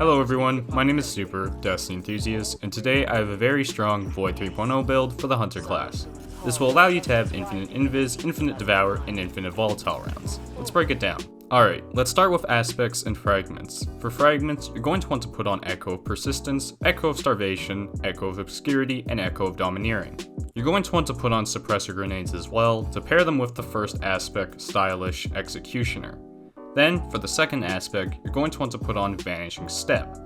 Hello everyone, my name is Super, Destiny Enthusiast, and today I have a very strong Void 3.0 build for the Hunter class. This will allow you to have infinite Invis, infinite Devour, and infinite Volatile rounds. Let's break it down. Alright, let's start with aspects and fragments. For fragments, you're going to want to put on Echo of Persistence, Echo of Starvation, Echo of Obscurity, and Echo of Domineering. You're going to want to put on Suppressor Grenades as well, to pair them with the first aspect, Stylish Executioner. Then, for the second aspect, you're going to want to put on Vanishing Step.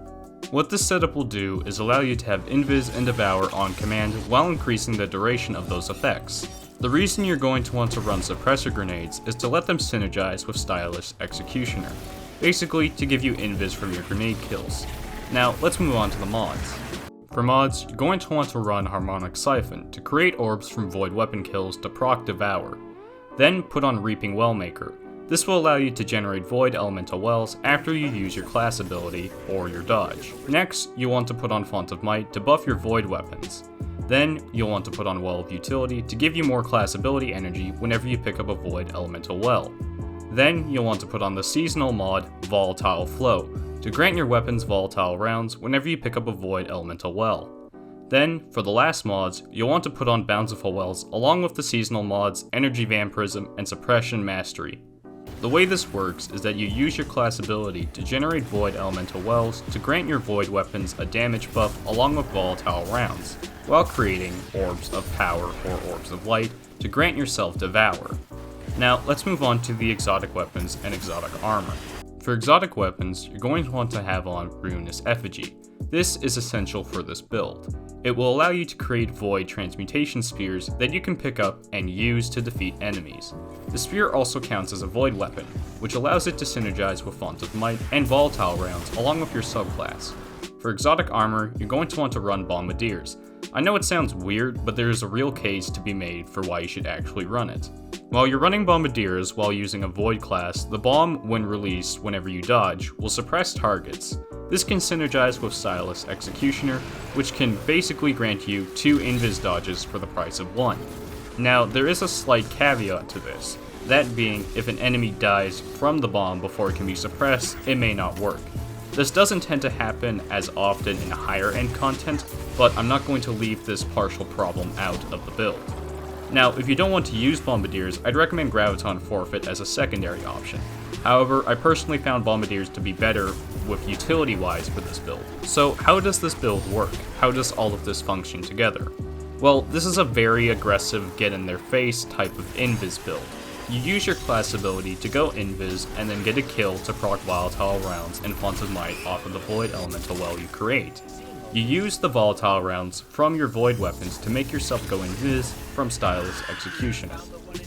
What this setup will do is allow you to have Invis and Devour on command while increasing the duration of those effects. The reason you're going to want to run Suppressor Grenades is to let them synergize with Stylish Executioner, basically to give you Invis from your grenade kills. Now, let's move on to the mods. For mods, you're going to want to run Harmonic Siphon to create orbs from Void weapon kills to proc Devour. Then put on Reaping Wellmaker. This will allow you to generate Void Elemental Wells after you use your class ability or your dodge. Next, you'll want to put on Font of Might to buff your Void weapons. Then, you'll want to put on Well of Utility to give you more class ability energy whenever you pick up a Void Elemental Well. Then, you'll want to put on the seasonal mod Volatile Flow to grant your weapons volatile rounds whenever you pick up a Void Elemental Well. Then, for the last mods, you'll want to put on Bountiful Wells along with the seasonal mods Energy Vampirism and Suppression Mastery. The way this works is that you use your class ability to generate Void Elemental Wells to grant your Void weapons a damage buff along with volatile rounds, while creating Orbs of Power or Orbs of Light to grant yourself Devour. Now let's move on to the exotic weapons and exotic armor. For exotic weapons, you're going to want to have on Ruinous Effigy. This is essential for this build. It will allow you to create Void Transmutation Spears that you can pick up and use to defeat enemies. The spear also counts as a Void weapon, which allows it to synergize with Font of Might and Volatile rounds along with your subclass. For exotic armor, you're going to want to run Bombardiers. I know it sounds weird, but there is a real case to be made for why you should actually run it. While you're running Bombardiers while using a Void class, the bomb, when released whenever you dodge, will suppress targets. This can synergize with Stylish Executioner, which can basically grant you 2 Invis dodges for the price of 1. Now, there is a slight caveat to this, that being if an enemy dies from the bomb before it can be suppressed, it may not work. This doesn't tend to happen as often in higher end content, but I'm not going to leave this partial problem out of the build. Now, if you don't want to use Bombardiers, I'd recommend Graviton Forfeit as a secondary option. However, I personally found Bombardiers to be better with utility-wise for this build. So how does this build work? How does all of this function together? Well, this is a very aggressive get-in-their-face type of Invis build. You use your class ability to go Invis and then get a kill to proc Volatile rounds and Font of Might off of the Void Elemental Well you create. You use the Volatile rounds from your Void weapons to make yourself go Invis from Stylish Executioner.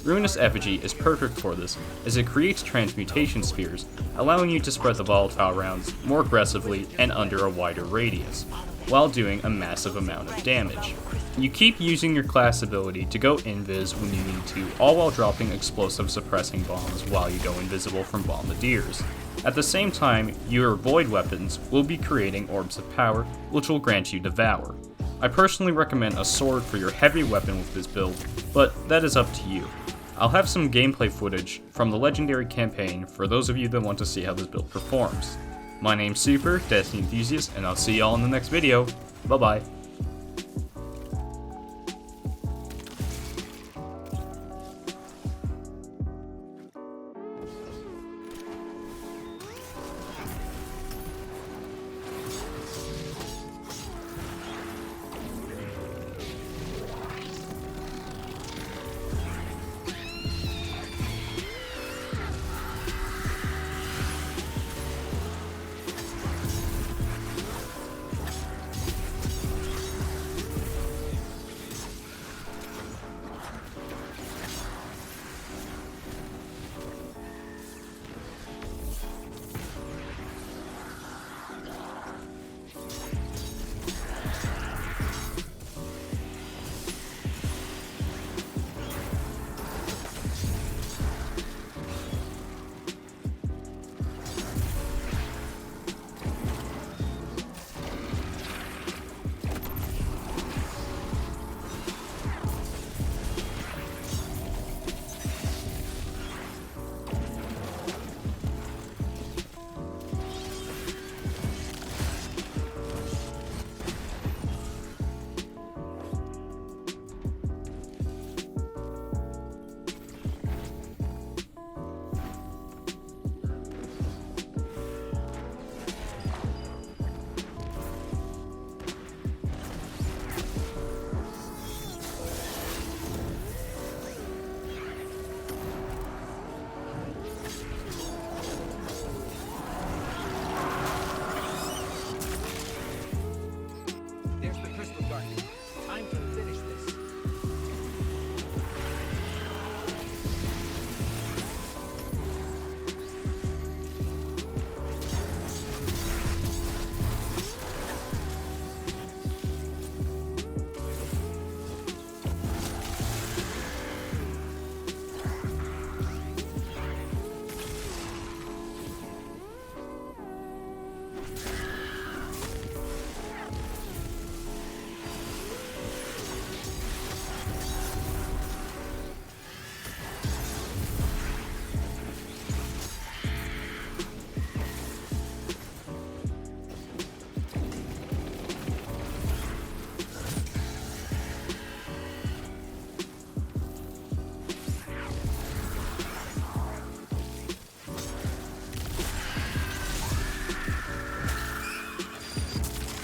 Ruinous Effigy is perfect for this, as it creates Transmutation Spheres, allowing you to spread the Volatile rounds more aggressively and under a wider radius, while doing a massive amount of damage. You keep using your class ability to go Invis when you need to, all while dropping explosive suppressing bombs while you go invisible from Bombardiers. At the same time, your Void weapons will be creating Orbs of Power, which will grant you Devour. I personally recommend a sword for your heavy weapon with this build, but that is up to you. I'll have some gameplay footage from the Legendary campaign for those of you that want to see how this build performs. My name's Super, Destiny Enthusiast, and I'll see y'all in the next video. Bye bye.